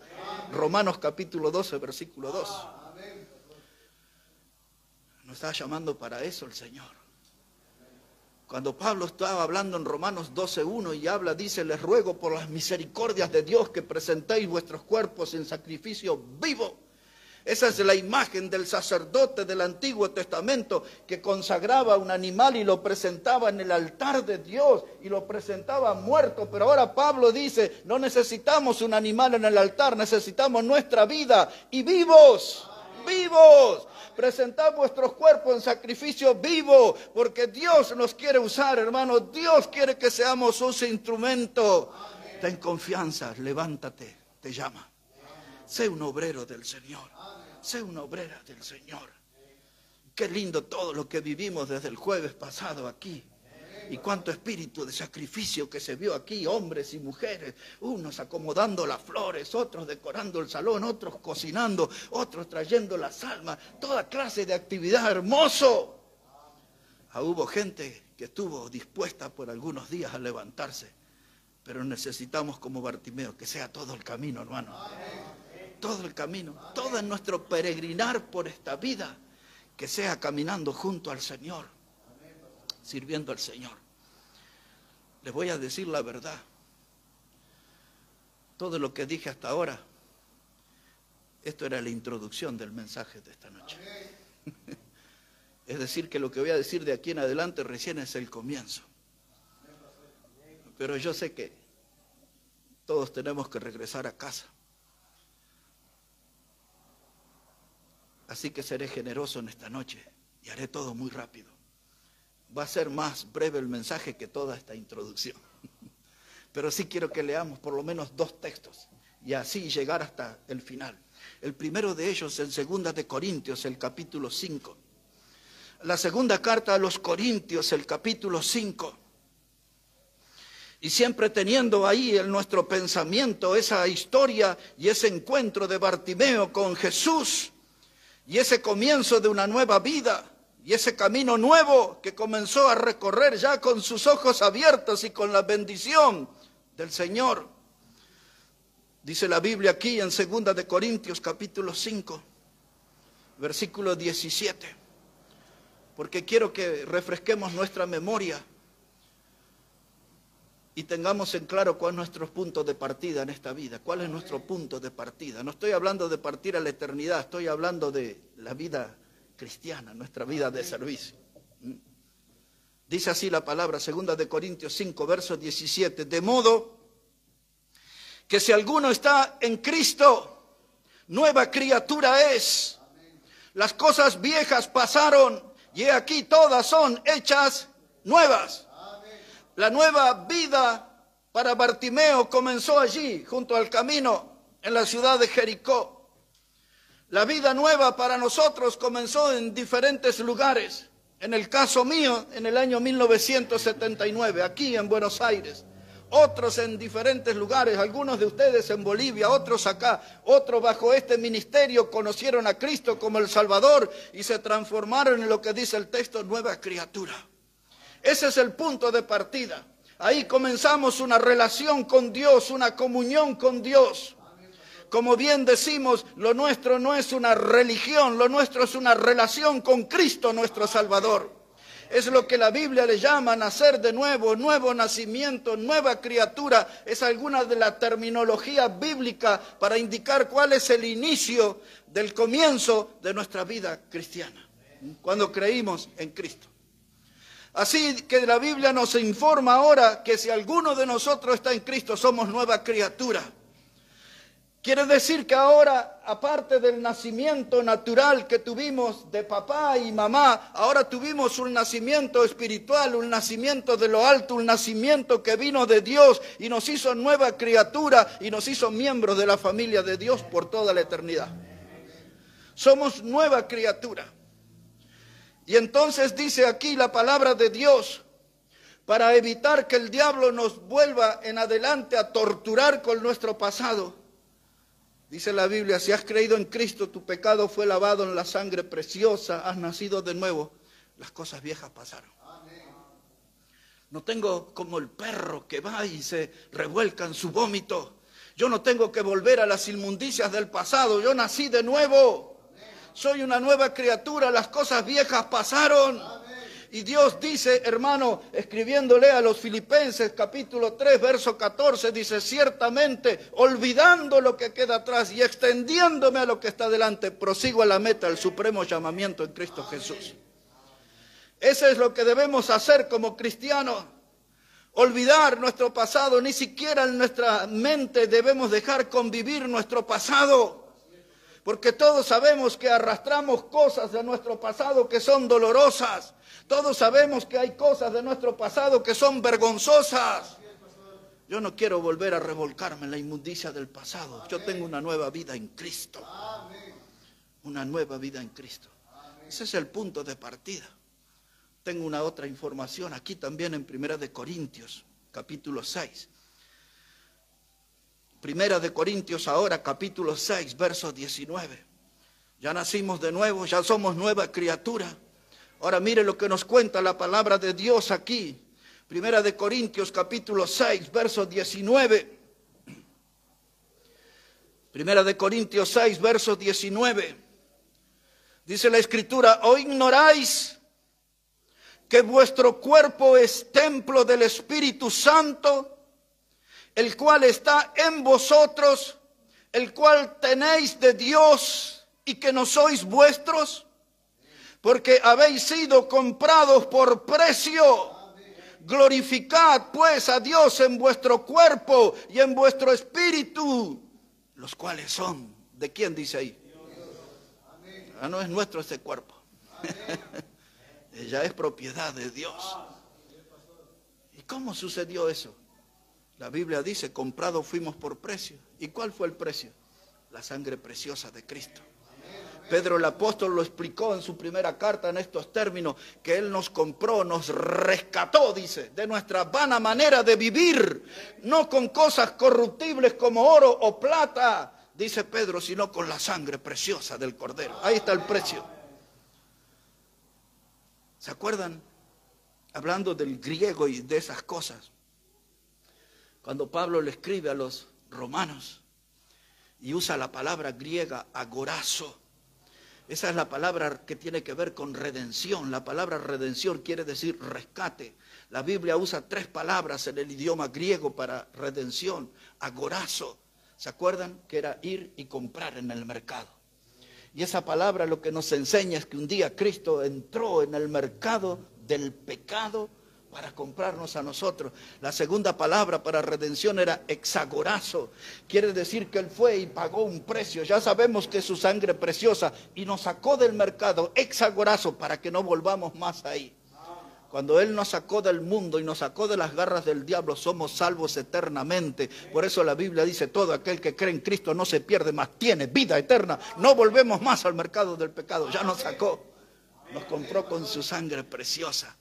Speaker 1: Romanos capítulo 12, versículo 2. Nos está llamando para eso el Señor. Cuando Pablo estaba hablando en Romanos 12:1 y habla, dice, les ruego por las misericordias de Dios que presentéis vuestros cuerpos en sacrificio vivo. Esa es la imagen del sacerdote del Antiguo Testamento que consagraba un animal y lo presentaba en el altar de Dios y lo presentaba muerto. Pero ahora Pablo dice, no necesitamos un animal en el altar, necesitamos nuestra vida y vivos. Vivos, presentad vuestros cuerpos en sacrificio vivo, porque Dios nos quiere usar, hermanos. Dios quiere que seamos sus instrumentos. Ten confianza, levántate, te llama. Sé un obrero del Señor, sé una obrera del Señor. Qué lindo todo lo que vivimos desde el jueves pasado aquí. Y cuánto espíritu de sacrificio que se vio aquí, hombres y mujeres, unos acomodando las flores, otros decorando el salón, otros cocinando, otros trayendo las almas, toda clase de actividad hermoso. Hubo gente que estuvo dispuesta por algunos días a levantarse, pero necesitamos como Bartimeo que sea todo el camino, hermano. Todo el camino, todo nuestro peregrinar por esta vida, que sea caminando junto al Señor, sirviendo al Señor. Les voy a decir la verdad. Todo lo que dije hasta ahora, esto era la introducción del mensaje de esta noche. Es decir, que lo que voy a decir de aquí en adelante recién es el comienzo. Pero yo sé que todos tenemos que regresar a casa. Así que seré generoso en esta noche y haré todo muy rápido. Va a ser más breve el mensaje que toda esta introducción. Pero sí quiero que leamos por lo menos 2 textos y así llegar hasta el final. El primero de ellos en 2 de Corintios, el capítulo 5. la segunda carta a los Corintios, el capítulo 5. Y siempre teniendo ahí en nuestro pensamiento esa historia y ese encuentro de Bartimeo con Jesús y ese comienzo de una nueva vida y ese camino nuevo que comenzó a recorrer ya con sus ojos abiertos y con la bendición del Señor. Dice la Biblia aquí en 2 de Corintios capítulo 5, versículo 17, porque quiero que refresquemos nuestra memoria y tengamos en claro cuál es nuestro punto de partida en esta vida. ¿Cuál es nuestro punto de partida? No estoy hablando de partir a la eternidad, estoy hablando de la vida cristiana, nuestra vida de servicio. Dice así la palabra, 2 de Corintios 5, verso 17. De modo que si alguno está en Cristo, nueva criatura es. Las cosas viejas pasaron y he aquí todas son hechas nuevas. La nueva vida para Bartimeo comenzó allí, junto al camino, en la ciudad de Jericó. La vida nueva para nosotros comenzó en diferentes lugares. En el caso mío, en el año 1979, aquí en Buenos Aires. Otros en diferentes lugares, algunos de ustedes en Bolivia, otros acá. Otros bajo este ministerio conocieron a Cristo como el Salvador y se transformaron en lo que dice el texto, nueva criatura. Ese es el punto de partida. Ahí comenzamos una relación con Dios, una comunión con Dios. Como bien decimos, lo nuestro no es una religión, lo nuestro es una relación con Cristo nuestro Salvador. Es lo que la Biblia le llama nacer de nuevo, nuevo nacimiento, nueva criatura. Es alguna de la terminología bíblica para indicar cuál es el inicio del comienzo de nuestra vida cristiana, cuando creímos en Cristo. Así que la Biblia nos informa ahora que si alguno de nosotros está en Cristo, somos nueva criatura. Quiere decir que ahora, aparte del nacimiento natural que tuvimos de papá y mamá, ahora tuvimos un nacimiento espiritual, un nacimiento de lo alto, un nacimiento que vino de Dios y nos hizo nueva criatura y nos hizo miembros de la familia de Dios por toda la eternidad. Somos nueva criatura. Y entonces dice aquí la palabra de Dios, para evitar que el diablo nos vuelva en adelante a torturar con nuestro pasado. Dice la Biblia, si has creído en Cristo, tu pecado fue lavado en la sangre preciosa, has nacido de nuevo, las cosas viejas pasaron. No tengo como el perro que va y se revuelca en su vómito. Yo no tengo que volver a las inmundicias del pasado, yo nací de nuevo. Soy una nueva criatura, las cosas viejas pasaron. Y Dios dice, hermano, escribiéndole a los Filipenses, capítulo 3, verso 14, dice, ciertamente, olvidando lo que queda atrás y extendiéndome a lo que está delante, prosigo a la meta, el supremo llamamiento en Cristo Jesús. Eso es lo que debemos hacer como cristianos. Olvidar nuestro pasado, ni siquiera en nuestra mente debemos dejar convivir nuestro pasado. Porque todos sabemos que arrastramos cosas de nuestro pasado que son dolorosas. Todos sabemos que hay cosas de nuestro pasado que son vergonzosas. Yo no quiero volver a revolcarme en la inmundicia del pasado. Yo tengo una nueva vida en Cristo. Una nueva vida en Cristo. Ese es el punto de partida. Tengo una otra información aquí también en 1 de Corintios, capítulo 6. 1 de Corintios ahora, capítulo 6, verso 19. Ya nacimos de nuevo, ya somos nueva criatura. Ahora mire lo que nos cuenta la palabra de Dios aquí. 1 de Corintios, capítulo 6, verso 19. 1 de Corintios 6, verso 19. Dice la Escritura, ¿o ignoráis que vuestro cuerpo es templo del Espíritu Santo, el cual está en vosotros, el cual tenéis de Dios y que no sois vuestros? Porque habéis sido comprados por precio. Glorificad pues a Dios en vuestro cuerpo y en vuestro espíritu, los cuales son, ¿de quién dice ahí? Ah, no es nuestro ese cuerpo. Ya es propiedad de Dios. ¿Y cómo sucedió eso? La Biblia dice, comprados fuimos por precio. ¿Y cuál fue el precio? La sangre preciosa de Cristo. Pedro el apóstol lo explicó en su primera carta en estos términos, que Él nos compró, nos rescató, dice, de nuestra vana manera de vivir, no con cosas corruptibles como oro o plata, dice Pedro, sino con la sangre preciosa del Cordero. Ahí está el precio. ¿Se acuerdan? Hablando del griego y de esas cosas, cuando Pablo le escribe a los romanos y usa la palabra griega agorazo, esa es la palabra que tiene que ver con redención. La palabra redención quiere decir rescate. La Biblia usa 3 palabras en el idioma griego para redención. Agorazo. ¿Se acuerdan? Que era ir y comprar en el mercado. Y esa palabra lo que nos enseña es que un día Cristo entró en el mercado del pecado para comprarnos a nosotros. La segunda palabra para redención era exagorazo. Quiere decir que Él fue y pagó un precio. Ya sabemos que es su sangre preciosa y nos sacó del mercado exagorazo para que no volvamos más ahí. Cuando Él nos sacó del mundo y nos sacó de las garras del diablo, somos salvos eternamente. Por eso la Biblia dice, todo aquel que cree en Cristo no se pierde, mas tiene vida eterna. No volvemos más al mercado del pecado. Ya nos sacó. Nos compró con su sangre preciosa.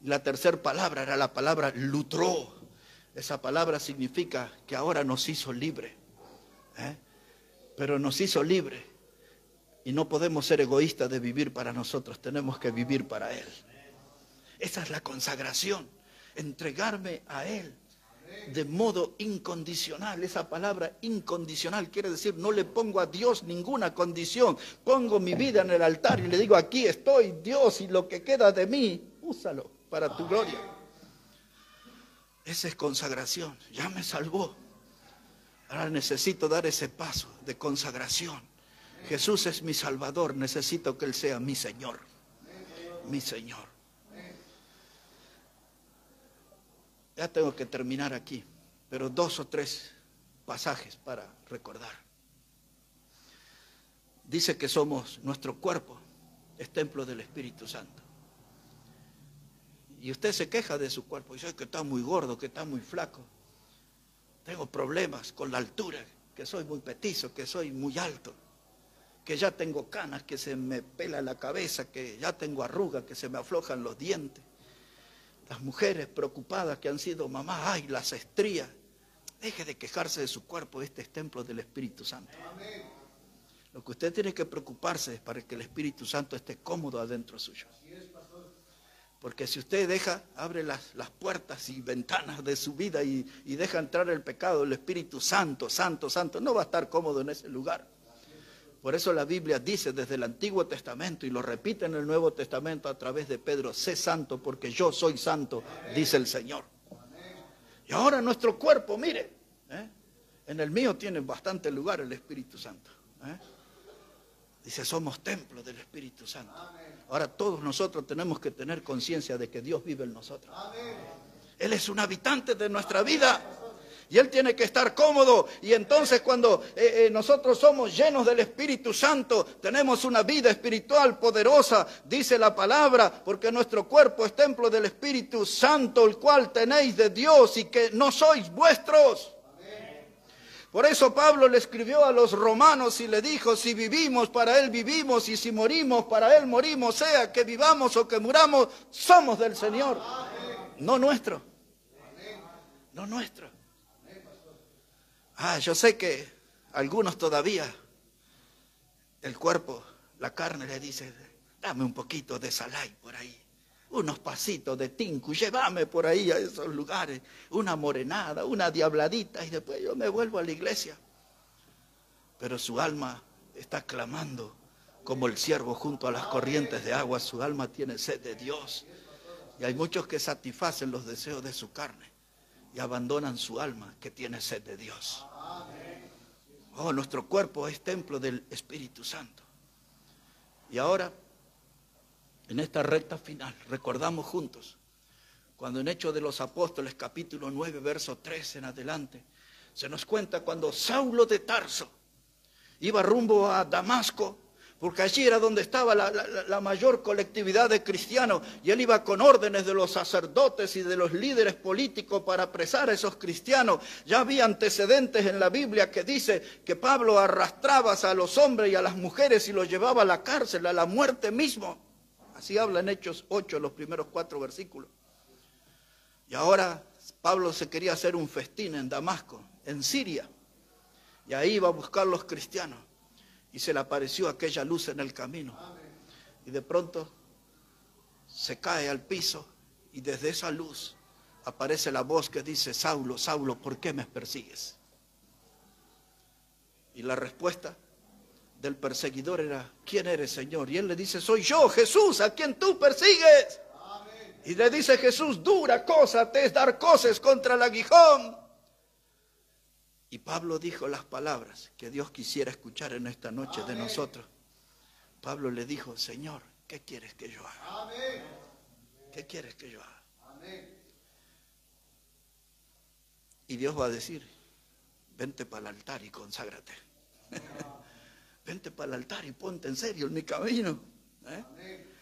Speaker 1: La tercera palabra era la palabra lutró. Esa palabra significa que ahora nos hizo libre. Pero nos hizo libre. Y no podemos ser egoístas de vivir para nosotros. Tenemos que vivir para Él. Esa es la consagración. Entregarme a Él de modo incondicional. Esa palabra incondicional quiere decir no le pongo a Dios ninguna condición. Pongo mi vida en el altar y le digo, aquí estoy, Dios, y lo que queda de mí, úsalo para tu gloria. Esa es consagración. Ya me salvó. Ahora necesito dar ese paso de consagración. Jesús es mi Salvador. Necesito que Él sea mi Señor. Mi Señor. Ya tengo que terminar aquí, pero 2 o 3 pasajes para recordar. Dice que somos, nuestro cuerpo es templo del Espíritu Santo. Y usted se queja de su cuerpo, dice que está muy gordo, que está muy flaco. Tengo problemas con la altura, que soy muy petizo, que soy muy alto, que ya tengo canas, que se me pela la cabeza, que ya tengo arrugas, que se me aflojan los dientes. Las mujeres preocupadas que han sido mamás, ay, las estrías. Deje de quejarse de su cuerpo, este es templo del Espíritu Santo. Lo que usted tiene que preocuparse es para que el Espíritu Santo esté cómodo adentro suyo. Porque si usted abre las puertas y ventanas de su vida y deja entrar el pecado, el Espíritu Santo, Santo, Santo, no va a estar cómodo en ese lugar. Por eso la Biblia dice desde el Antiguo Testamento y lo repite en el Nuevo Testamento a través de Pedro, sé santo porque yo soy santo, dice el Señor. Y ahora nuestro cuerpo, mire, en el mío tiene bastante lugar el Espíritu Santo. Dice, somos templo del Espíritu Santo. Ahora todos nosotros tenemos que tener conciencia de que Dios vive en nosotros. Él es un habitante de nuestra vida. Y Él tiene que estar cómodo. Y entonces cuando nosotros somos llenos del Espíritu Santo, tenemos una vida espiritual poderosa, dice la palabra, porque nuestro cuerpo es templo del Espíritu Santo, el cual tenéis de Dios y que no sois vuestros. Por eso Pablo le escribió a los romanos y le dijo, si vivimos, para Él vivimos, y si morimos, para Él morimos, sea que vivamos o que muramos, somos del Señor, no nuestro. No nuestro. Yo sé que algunos todavía, el cuerpo, la carne le dice, dame un poquito de salay por ahí, unos pasitos de tinku, llévame por ahí a esos lugares, una morenada, una diabladita, y después yo me vuelvo a la iglesia. Pero su alma está clamando como el ciervo junto a las corrientes de agua, su alma tiene sed de Dios. Y hay muchos que satisfacen los deseos de su carne y abandonan su alma que tiene sed de Dios. Oh, nuestro cuerpo es templo del Espíritu Santo. Y ahora, en esta recta final, recordamos juntos, cuando en Hechos de los Apóstoles, capítulo 9, verso 3 en adelante, se nos cuenta cuando Saulo de Tarso iba rumbo a Damasco, porque allí era donde estaba la mayor colectividad de cristianos, y él iba con órdenes de los sacerdotes y de los líderes políticos para apresar a esos cristianos. Ya había antecedentes en la Biblia que dice que Pablo arrastraba a los hombres y a las mujeres y los llevaba a la cárcel, a la muerte mismo. Así habla en Hechos 8, los primeros 4 versículos. Y ahora Pablo se quería hacer un festín en Damasco, en Siria, y ahí iba a buscar los cristianos. Y se le apareció aquella luz en el camino. Y de pronto se cae al piso y desde esa luz aparece la voz que dice: Saulo, Saulo, ¿por qué me persigues? Y la respuesta del perseguidor era: ¿quién eres, Señor? Y él le dice: soy yo, Jesús, a quien tú persigues. Y le dice Jesús: dura cosa te es dar coces contra el aguijón. Y Pablo dijo las palabras que Dios quisiera escuchar en esta noche de nosotros. Pablo le dijo: Señor, ¿qué quieres que yo haga? ¿Qué quieres que yo haga? Y Dios va a decir: vente para el altar y conságrate. Vente para el altar y ponte en serio en mi camino.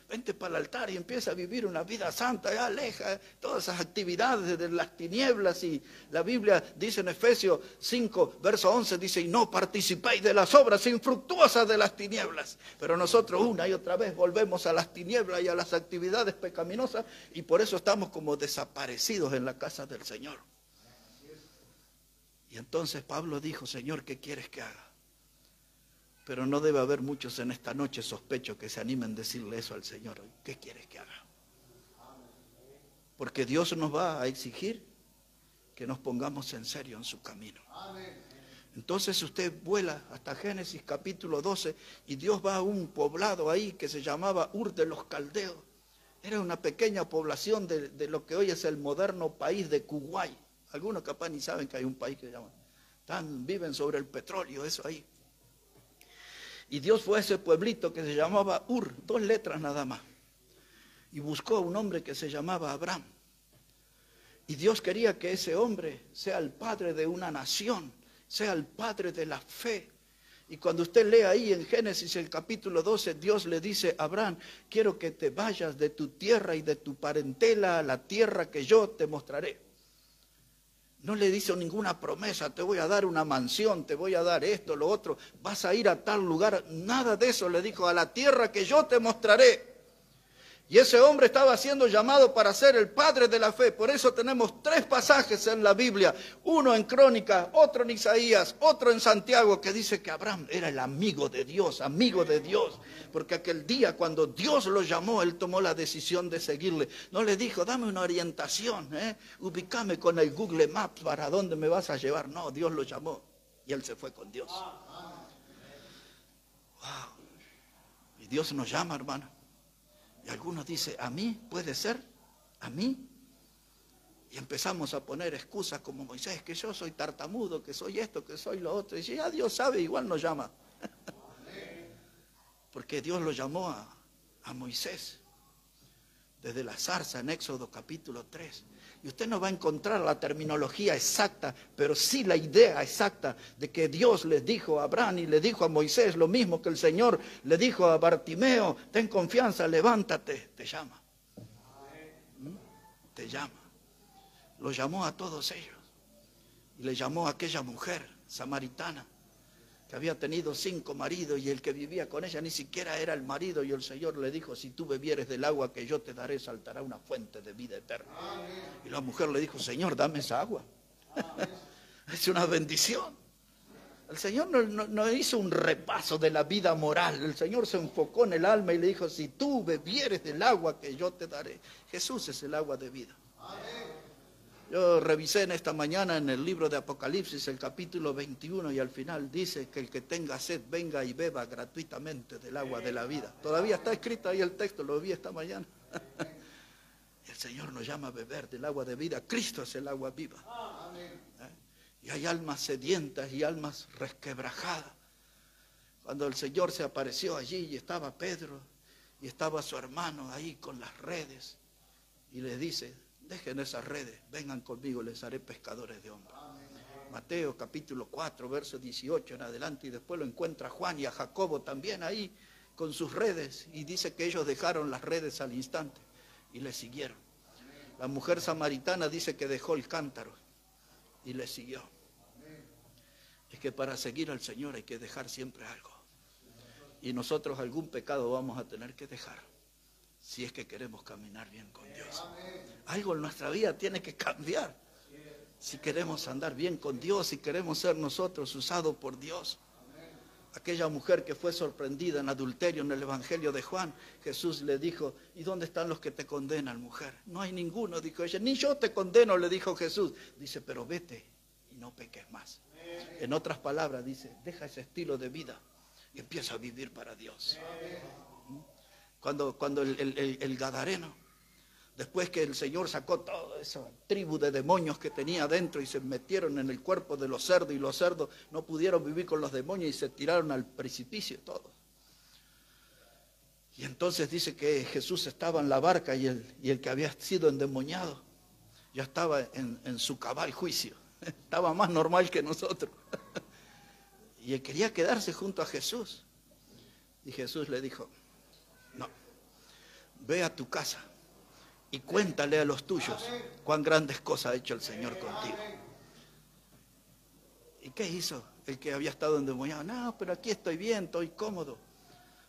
Speaker 1: Vente para el altar y empieza a vivir una vida santa, y aleja todas esas actividades de las tinieblas. Y la Biblia dice en Efesios 5, verso 11, dice: y no participéis de las obras infructuosas de las tinieblas. Pero nosotros una y otra vez volvemos a las tinieblas y a las actividades pecaminosas, y por eso estamos como desaparecidos en la casa del Señor. Y entonces Pablo dijo: Señor, ¿qué quieres que haga? Pero no debe haber muchos en esta noche, sospecho, que se animen a decirle eso al Señor. ¿Qué quieres que haga? Porque Dios nos va a exigir que nos pongamos en serio en su camino. Entonces usted vuela hasta Génesis capítulo 12 y Dios va a un poblado ahí que se llamaba Ur de los Caldeos. Era una pequeña población de lo que hoy es el moderno país de Kuwait. Algunos capaz ni saben que hay un país que se llama. Viven sobre el petróleo, eso ahí. Y Dios fue a ese pueblito que se llamaba Ur, 2 letras nada más. Y buscó a un hombre que se llamaba Abraham. Y Dios quería que ese hombre sea el padre de una nación, sea el padre de la fe. Y cuando usted lee ahí en Génesis el capítulo 12, Dios le dice a Abraham: quiero que te vayas de tu tierra y de tu parentela a la tierra que yo te mostraré. No le hizo ninguna promesa: te voy a dar una mansión, te voy a dar esto, lo otro, vas a ir a tal lugar. Nada de eso. Le dijo: a la tierra que yo te mostraré. Y ese hombre estaba siendo llamado para ser el padre de la fe. Por eso tenemos 3 pasajes en la Biblia. Uno en Crónicas, otro en Isaías, otro en Santiago, que dice que Abraham era el amigo de Dios, amigo de Dios. Porque aquel día cuando Dios lo llamó, él tomó la decisión de seguirle. No le dijo: dame una orientación, ubícame con el Google Maps para dónde me vas a llevar. No, Dios lo llamó y él se fue con Dios. Wow. Y Dios nos llama, hermano. Y algunos dicen: ¿a mí puede ser? ¿A mí? Y empezamos a poner excusas como Moisés, que yo soy tartamudo, que soy esto, que soy lo otro. Y dice: ya Dios sabe, igual nos llama. Porque Dios lo llamó a Moisés desde la zarza en Éxodo capítulo 3. Y usted no va a encontrar la terminología exacta, pero sí la idea exacta de que Dios les dijo a Abraham y le dijo a Moisés lo mismo que el Señor le dijo a Bartimeo: ten confianza, levántate, te llama. Te llama. Lo llamó a todos ellos. Y le llamó a aquella mujer samaritana que había tenido 5 maridos y el que vivía con ella ni siquiera era el marido, y el Señor le dijo: si tú bebieres del agua que yo te daré, saltará una fuente de vida eterna. Y la mujer le dijo: Señor, dame esa agua. Es una bendición. El Señor no hizo un repaso de la vida moral. El Señor se enfocó en el alma y le dijo: si tú bebieres del agua que yo te daré. Jesús es el agua de vida. Yo revisé en esta mañana en el libro de Apocalipsis el capítulo 21 y al final dice que el que tenga sed venga y beba gratuitamente del agua de la vida. Todavía está escrito ahí el texto, lo vi esta mañana. El Señor nos llama a beber del agua de vida. Cristo es el agua viva. Y hay almas sedientas y almas resquebrajadas. Cuando el Señor se apareció allí y estaba Pedro y estaba su hermano ahí con las redes y le dice: dejen esas redes, vengan conmigo, les haré pescadores de hombres. Mateo capítulo 4, verso 18 en adelante, y después lo encuentra Juan y a Jacobo también ahí, con sus redes, y dice que ellos dejaron las redes al instante y le siguieron. La mujer samaritana dice que dejó el cántaro y le siguió. Es que para seguir al Señor hay que dejar siempre algo. Y nosotros algún pecado vamos a tener que dejar, si es que queremos caminar bien con Dios. Algo en nuestra vida tiene que cambiar, si queremos andar bien con Dios, si queremos ser nosotros usados por Dios. Aquella mujer que fue sorprendida en adulterio en el Evangelio de Juan, Jesús le dijo, ¿y dónde están los que te condenan, mujer? No hay ninguno, dijo ella. Ni yo te condeno, le dijo Jesús. Dice, pero vete y no peques más. En otras palabras, dice, deja ese estilo de vida y empieza a vivir para Dios. Cuando el gadareno, después que el Señor sacó toda esa tribu de demonios que tenía adentro y se metieron en el cuerpo de los cerdos, y los cerdos no pudieron vivir con los demonios y se tiraron al precipicio todos. Y entonces dice que Jesús estaba en la barca y el que había sido endemoniado ya estaba en su cabal juicio. Estaba más normal que nosotros. Y él quería quedarse junto a Jesús. Y Jesús le dijo, no, ve a tu casa y cuéntale a los tuyos cuán grandes cosas ha hecho el Señor contigo. ¿Y qué hizo el que había estado endemoniado? No, pero aquí estoy bien, estoy cómodo.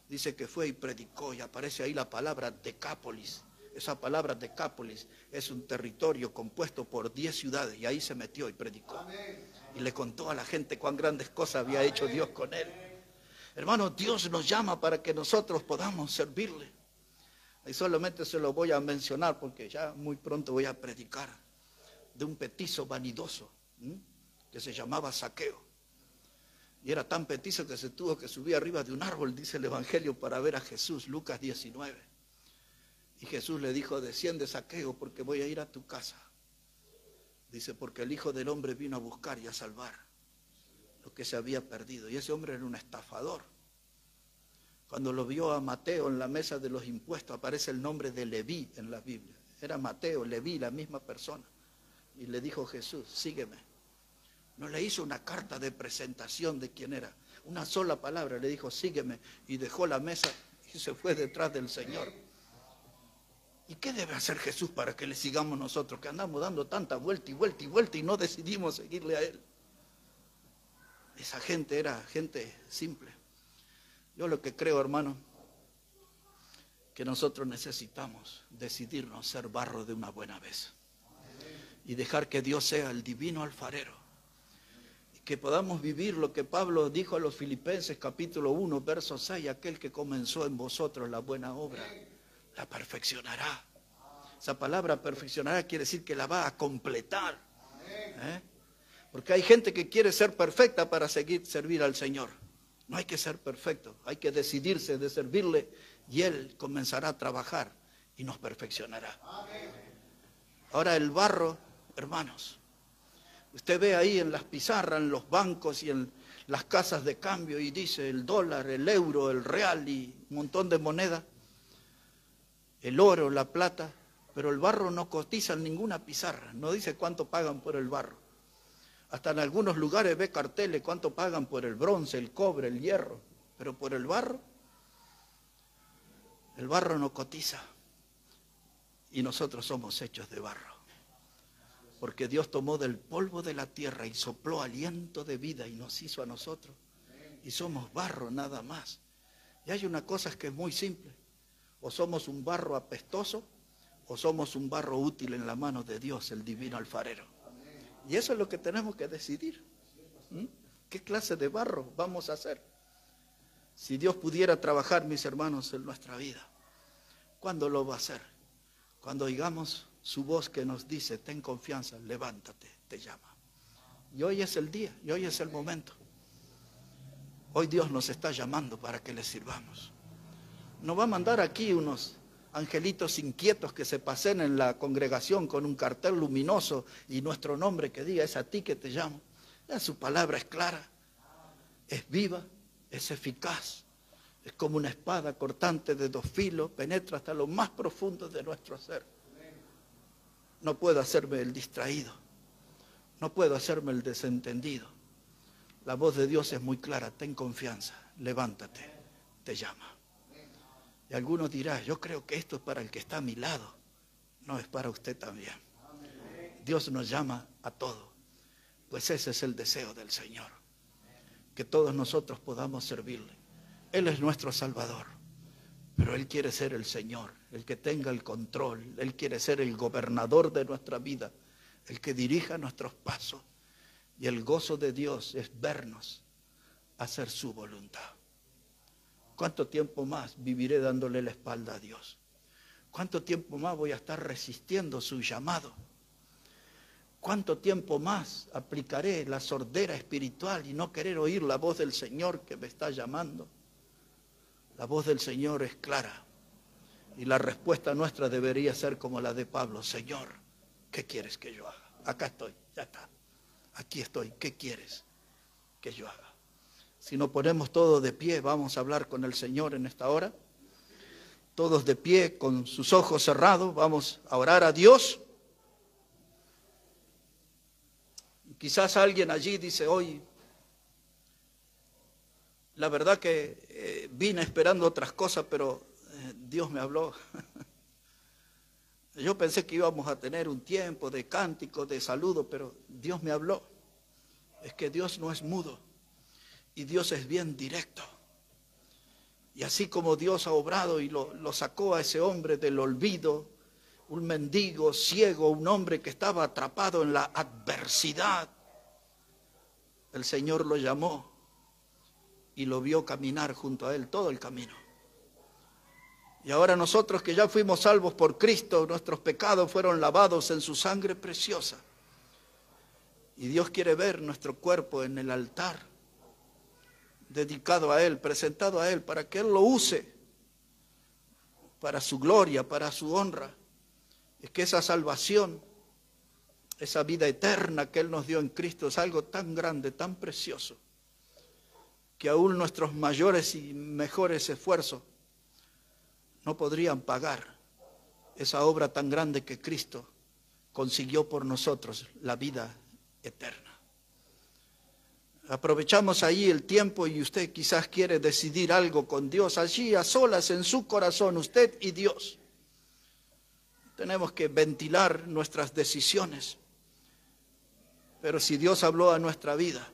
Speaker 1: Dice que fue y predicó, y aparece ahí la palabra Decápolis. Esa palabra Decápolis es un territorio compuesto por 10 ciudades, y ahí se metió y predicó. Y le contó a la gente cuán grandes cosas había hecho Dios con él. Hermano, Dios nos llama para que nosotros podamos servirle. Y solamente se lo voy a mencionar porque ya muy pronto voy a predicar de un petizo vanidoso que se llamaba Zaqueo. Y era tan petizo que se tuvo que subir arriba de un árbol, dice el Evangelio, para ver a Jesús, Lucas 19. Y Jesús le dijo, desciende Zaqueo porque voy a ir a tu casa. Dice, porque el Hijo del Hombre vino a buscar y a salvar lo que se había perdido. Y ese hombre era un estafador. Cuando lo vio a Mateo en la mesa de los impuestos, aparece el nombre de Leví en la Biblia. Era Mateo, Leví, la misma persona. Y le dijo Jesús, sígueme. No le hizo una carta de presentación de quién era. Una sola palabra, le dijo, sígueme. Y dejó la mesa y se fue detrás del Señor. ¿Y qué debe hacer Jesús para que le sigamos nosotros? Que andamos dando tanta vuelta y vuelta y vuelta y no decidimos seguirle a Él. Esa gente era gente simple. Yo lo que creo, hermano, que nosotros necesitamos decidirnos ser barro de una buena vez. Y dejar que Dios sea el divino alfarero. Y que podamos vivir lo que Pablo dijo a los Filipenses, capítulo 1, verso 6, aquel que comenzó en vosotros la buena obra, la perfeccionará. Esa palabra perfeccionará quiere decir que la va a completar. Porque hay gente que quiere ser perfecta para servir al Señor. No hay que ser perfecto, hay que decidirse de servirle y Él comenzará a trabajar y nos perfeccionará. Ahora el barro, hermanos, usted ve ahí en las pizarras, en los bancos y en las casas de cambio y dice el dólar, el euro, el real y un montón de monedas, el oro, la plata, pero el barro no cotiza en ninguna pizarra, no dice cuánto pagan por el barro. Hasta en algunos lugares ve carteles cuánto pagan por el bronce, el cobre, el hierro, pero por el barro no cotiza. Y nosotros somos hechos de barro. Porque Dios tomó del polvo de la tierra y sopló aliento de vida y nos hizo a nosotros. Y somos barro nada más. Y hay una cosa que es muy simple. O somos un barro apestoso o somos un barro útil en la mano de Dios, el divino alfarero. Y eso es lo que tenemos que decidir. ¿Qué clase de barro vamos a hacer? Si Dios pudiera trabajar, mis hermanos, en nuestra vida, ¿cuándo lo va a hacer? Cuando oigamos su voz que nos dice, ten confianza, levántate, te llama. Y hoy es el día, y hoy es el momento. Hoy Dios nos está llamando para que le sirvamos. No va a mandar aquí unos angelitos inquietos que se pasen en la congregación con un cartel luminoso y nuestro nombre que diga, es a ti que te llamo. Ya su palabra es clara, es viva, es eficaz, es como una espada cortante de 2 filos, penetra hasta lo más profundo de nuestro ser. No puedo hacerme el distraído, no puedo hacerme el desentendido. La voz de Dios es muy clara, ten confianza, levántate, te llama. Y algunos dirán, yo creo que esto es para el que está a mi lado. No, es para usted también. Dios nos llama a todos. Pues ese es el deseo del Señor. Que todos nosotros podamos servirle. Él es nuestro Salvador. Pero Él quiere ser el Señor, el que tenga el control. Él quiere ser el gobernador de nuestra vida, el que dirija nuestros pasos. Y el gozo de Dios es vernos hacer su voluntad. ¿Cuánto tiempo más viviré dándole la espalda a Dios? ¿Cuánto tiempo más voy a estar resistiendo su llamado? ¿Cuánto tiempo más aplicaré la sordera espiritual y no querer oír la voz del Señor que me está llamando? La voz del Señor es clara y la respuesta nuestra debería ser como la de Pablo. Señor, ¿qué quieres que yo haga? Acá estoy, ya está. Aquí estoy, ¿qué quieres que yo haga? Si nos ponemos todos de pie, vamos a hablar con el Señor en esta hora. Todos de pie, con sus ojos cerrados, vamos a orar a Dios. Quizás alguien allí dice, hoy, la verdad que vine esperando otras cosas, pero Dios me habló. Yo pensé que íbamos a tener un tiempo de cántico, de saludo, pero Dios me habló. Es que Dios no es mudo y Dios es bien directo. Y así como Dios ha obrado y lo sacó a ese hombre del olvido, un mendigo ciego, un hombre que estaba atrapado en la adversidad, el Señor lo llamó y lo vio caminar junto a él todo el camino. Y ahora nosotros que ya fuimos salvos por Cristo, nuestros pecados fueron lavados en su sangre preciosa. Y Dios quiere ver nuestro cuerpo en el altar, dedicado a Él, presentado a Él, para que Él lo use, para su gloria, para su honra. Es que esa salvación, esa vida eterna que Él nos dio en Cristo es algo tan grande, tan precioso, que aún nuestros mayores y mejores esfuerzos no podrían pagar esa obra tan grande que Cristo consiguió por nosotros, la vida eterna. Aprovechamos ahí el tiempo y usted quizás quiere decidir algo con Dios, allí a solas en su corazón, usted y Dios. Tenemos que ventilar nuestras decisiones, pero si Dios habló a nuestra vida,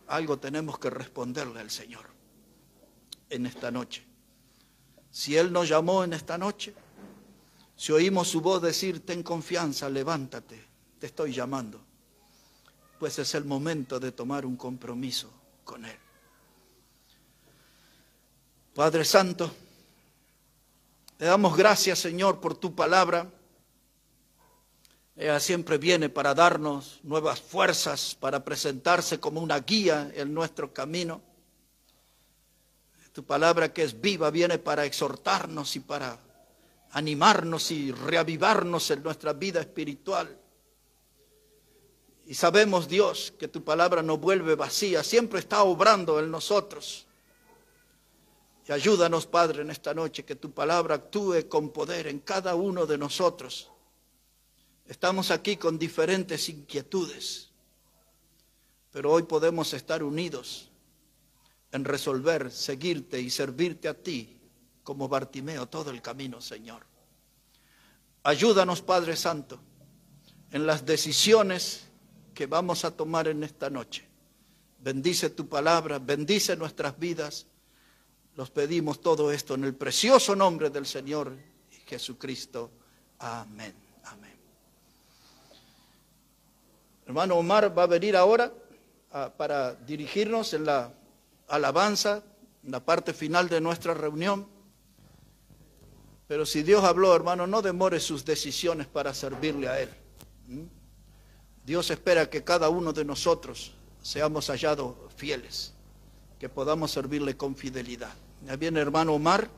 Speaker 1: algo tenemos que responderle al Señor en esta noche. Si Él nos llamó en esta noche, si oímos su voz decir, ten confianza, levántate, te estoy llamando, pues es el momento de tomar un compromiso con Él. Padre Santo, le damos gracias, Señor, por tu palabra. Ella siempre viene para darnos nuevas fuerzas, para presentarse como una guía en nuestro camino. Tu palabra que es viva viene para exhortarnos y para animarnos y reavivarnos en nuestra vida espiritual. Y sabemos, Dios, que tu palabra no vuelve vacía, siempre está obrando en nosotros. Y ayúdanos, Padre, en esta noche, que tu palabra actúe con poder en cada uno de nosotros. Estamos aquí con diferentes inquietudes, pero hoy podemos estar unidos en resolver, seguirte y servirte a ti como Bartimeo todo el camino, Señor. Ayúdanos, Padre Santo, en las decisiones que vamos a tomar en esta noche. Bendice tu palabra, bendice nuestras vidas. Los pedimos todo esto en el precioso nombre del Señor Jesucristo. Amén. Amén. Hermano Omar va a venir ahora para dirigirnos en la alabanza, en la parte final de nuestra reunión. Pero si Dios habló, hermano, no demore sus decisiones para servirle a Él. Dios espera que cada uno de nosotros seamos hallados fieles, que podamos servirle con fidelidad. Ya viene hermano Omar.